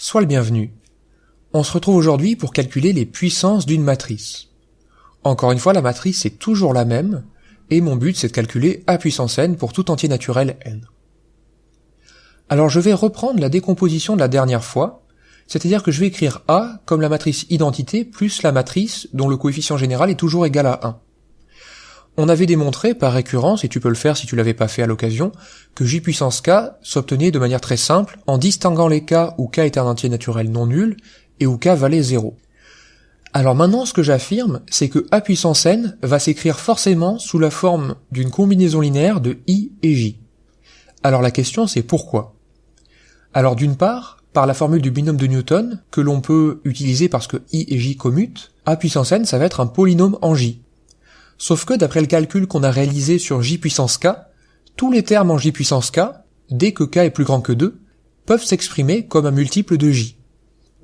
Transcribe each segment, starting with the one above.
Sois le bienvenu. On se retrouve aujourd'hui pour calculer les puissances d'une matrice. Encore une fois, la matrice est toujours la même, et mon but c'est de calculer a puissance n pour tout entier naturel n. Alors je vais reprendre la décomposition de la dernière fois, c'est-à-dire que je vais écrire A comme la matrice identité plus la matrice dont le coefficient général est toujours égal à 1. On avait démontré par récurrence, et tu peux le faire si tu l'avais pas fait à l'occasion, que j puissance k s'obtenait de manière très simple en distinguant les cas où k est un entier naturel non nul et où k valait 0. Alors maintenant ce que j'affirme, c'est que a puissance n va s'écrire forcément sous la forme d'une combinaison linéaire de i et j. Alors la question c'est pourquoi? Alors d'une part, par la formule du binôme de Newton, que l'on peut utiliser parce que i et j commutent, a puissance n ça va être un polynôme en j. Sauf que d'après le calcul qu'on a réalisé sur j puissance k, tous les termes en j puissance k, dès que k est plus grand que 2, peuvent s'exprimer comme un multiple de j.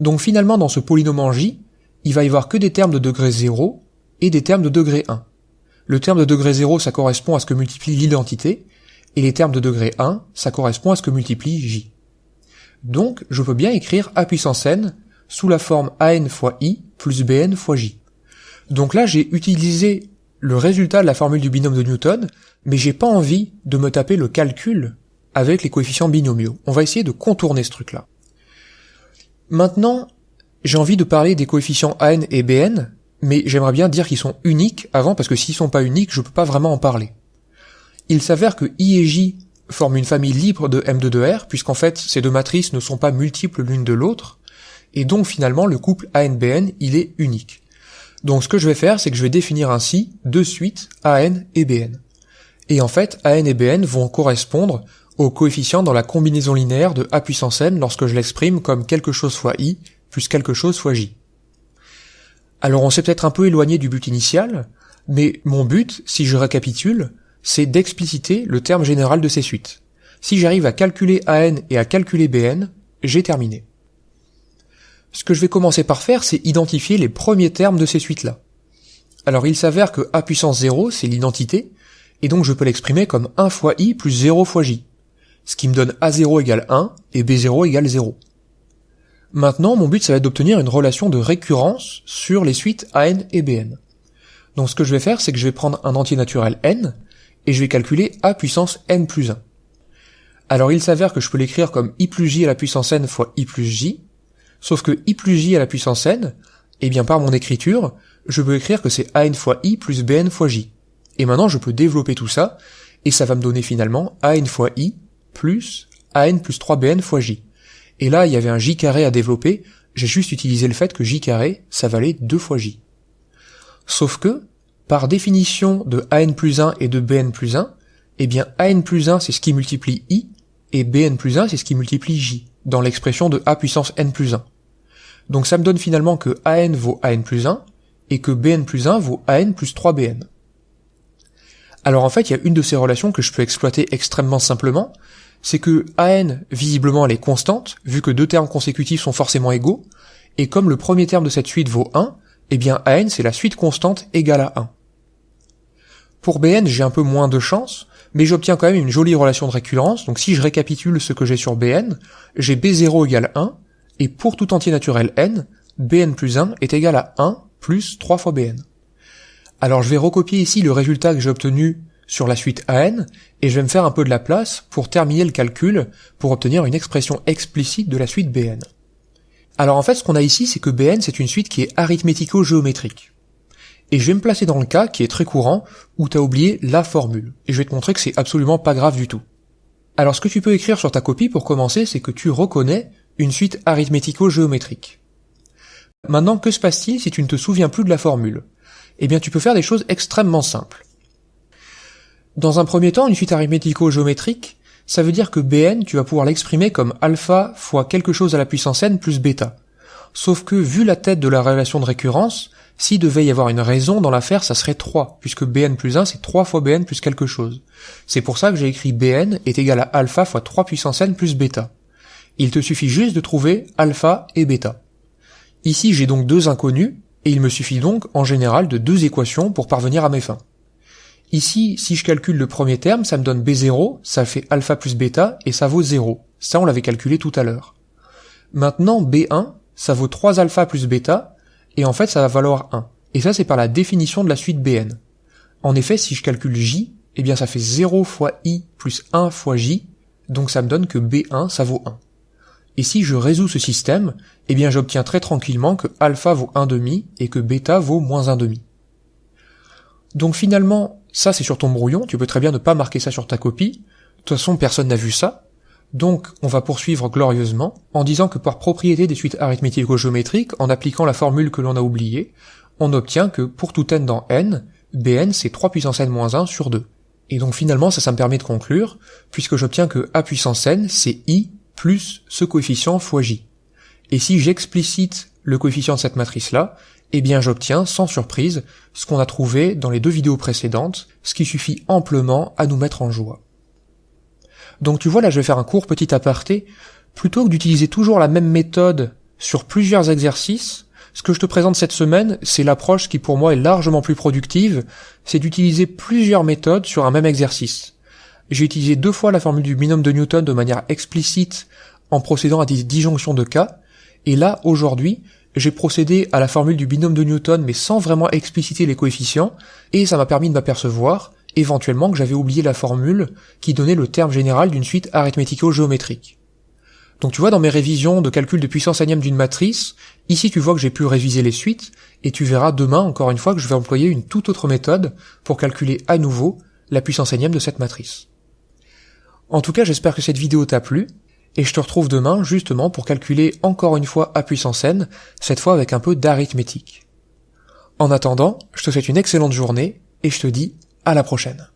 Donc finalement dans ce polynôme en j, il va y avoir que des termes de degré 0 et des termes de degré 1. Le terme de degré 0 ça correspond à ce que multiplie l'identité, et les termes de degré 1 ça correspond à ce que multiplie j. Donc je peux bien écrire a puissance n sous la forme an fois i plus bn fois j. Donc là j'ai utilisé le résultat de la formule du binôme de Newton, mais j'ai pas envie de me taper le calcul avec les coefficients binomiaux. On va essayer de contourner ce truc-là. Maintenant, j'ai envie de parler des coefficients an et bn, mais j'aimerais bien dire qu'ils sont uniques avant, parce que s'ils sont pas uniques, je peux pas vraiment en parler. Il s'avère que i et j forment une famille libre de M de R, puisqu'en fait, ces deux matrices ne sont pas multiples l'une de l'autre, et donc finalement, le couple an-bn, il est unique. Donc ce que je vais faire, c'est que je vais définir ainsi, de suite, an et bn. Et en fait, an et bn vont correspondre aux coefficients dans la combinaison linéaire de a puissance n lorsque je l'exprime comme quelque chose fois i plus quelque chose fois j. Alors on s'est peut-être un peu éloigné du but initial, mais mon but, si je récapitule, c'est d'expliciter le terme général de ces suites. Si j'arrive à calculer an et à calculer bn, j'ai terminé. Ce que je vais commencer par faire, c'est identifier les premiers termes de ces suites-là. Alors il s'avère que a puissance 0, c'est l'identité, et donc je peux l'exprimer comme 1 fois i plus 0 fois j, ce qui me donne a0 égale 1 et b0 égale 0. Maintenant, mon but, ça va être d'obtenir une relation de récurrence sur les suites an et bn. Donc ce que je vais faire, c'est que je vais prendre un entier naturel n, et je vais calculer a puissance n plus 1. Alors il s'avère que je peux l'écrire comme i plus j à la puissance n fois i plus j, sauf que i plus j à la puissance n, eh bien par mon écriture, je peux écrire que c'est an fois i plus bn fois j. Et maintenant je peux développer tout ça, et ça va me donner finalement an fois i plus an plus 3bn fois j. Et là il y avait un j carré à développer, j'ai juste utilisé le fait que j carré, ça valait 2 fois j. Sauf que, par définition de an plus 1 et de bn plus 1, eh bien an plus 1 c'est ce qui multiplie i, et bn plus 1 c'est ce qui multiplie j, dans l'expression de a puissance n plus 1. Donc ça me donne finalement que an vaut an plus 1, et que bn plus 1 vaut an plus 3bn. Alors en fait, il y a une de ces relations que je peux exploiter extrêmement simplement, c'est que an, visiblement, elle est constante, vu que deux termes consécutifs sont forcément égaux, et comme le premier terme de cette suite vaut 1, eh bien an c'est la suite constante égale à 1. Pour bn, j'ai un peu moins de chance, mais j'obtiens quand même une jolie relation de récurrence, donc si je récapitule ce que j'ai sur bn, j'ai b0 égale 1, et pour tout entier naturel n, bn plus 1 est égal à 1 plus 3 fois bn. Alors je vais recopier ici le résultat que j'ai obtenu sur la suite an, et je vais me faire un peu de la place pour terminer le calcul, pour obtenir une expression explicite de la suite bn. Alors en fait ce qu'on a ici, c'est que bn c'est une suite qui est arithmético-géométrique. Et je vais me placer dans le cas qui est très courant, où t'as oublié la formule, et je vais te montrer que c'est absolument pas grave du tout. Alors ce que tu peux écrire sur ta copie pour commencer, c'est que tu reconnais une suite arithmético-géométrique. Maintenant, que se passe-t-il si tu ne te souviens plus de la formule? Eh bien tu peux faire des choses extrêmement simples. Dans un premier temps, une suite arithmético-géométrique, ça veut dire que bn, tu vas pouvoir l'exprimer comme alpha fois quelque chose à la puissance n plus bêta. Sauf que, vu la tête de la relation de récurrence, s'il devait y avoir une raison dans l'affaire, ça serait 3, puisque bn plus 1 c'est 3 fois bn plus quelque chose. C'est pour ça que j'ai écrit bn est égal à alpha fois 3 puissance n plus bêta. Il te suffit juste de trouver alpha et bêta. Ici j'ai donc deux inconnus, et il me suffit donc en général de deux équations pour parvenir à mes fins. Ici, si je calcule le premier terme, ça me donne b0, ça fait alpha plus bêta, et ça vaut 0. Ça on l'avait calculé tout à l'heure. Maintenant, B1, ça vaut 3 alpha plus bêta, et en fait ça va valoir 1. Et ça c'est par la définition de la suite Bn. En effet, si je calcule j, eh bien ça fait 0 fois i plus 1 fois j, donc ça me donne que B1 ça vaut 1. Et si je résous ce système, eh bien j'obtiens très tranquillement que alpha vaut 1,5 et que bêta vaut moins 1,5. Donc finalement, ça c'est sur ton brouillon, tu peux très bien ne pas marquer ça sur ta copie, de toute façon personne n'a vu ça, donc on va poursuivre glorieusement en disant que par propriété des suites arithmético-géométriques, en appliquant la formule que l'on a oubliée, on obtient que pour tout n dans n, Bn c'est 3 puissance n moins 1 sur 2. Et donc finalement ça me permet de conclure, puisque j'obtiens que a puissance n c'est i plus ce coefficient fois j. Et si j'explicite le coefficient de cette matrice-là, eh bien j'obtiens, sans surprise, ce qu'on a trouvé dans les 2 vidéos précédentes, ce qui suffit amplement à nous mettre en joie. Donc tu vois, là je vais faire un court petit aparté. Plutôt que d'utiliser toujours la même méthode sur plusieurs exercices, ce que je te présente cette semaine, c'est l'approche qui pour moi est largement plus productive, c'est d'utiliser plusieurs méthodes sur un même exercice. J'ai utilisé 2 fois la formule du binôme de Newton de manière explicite en procédant à des disjonctions de cas, et là, aujourd'hui, j'ai procédé à la formule du binôme de Newton mais sans vraiment expliciter les coefficients, et ça m'a permis de m'apercevoir, éventuellement, que j'avais oublié la formule qui donnait le terme général d'une suite arithmético-géométrique. Donc tu vois, dans mes révisions de calcul de puissance énième d'une matrice, ici tu vois que j'ai pu réviser les suites, et tu verras demain, encore une fois, que je vais employer une toute autre méthode pour calculer à nouveau la puissance énième de cette matrice. En tout cas, j'espère que cette vidéo t'a plu, et je te retrouve demain justement pour calculer encore une fois a puissance n, cette fois avec un peu d'arithmétique. En attendant, je te souhaite une excellente journée, et je te dis à la prochaine.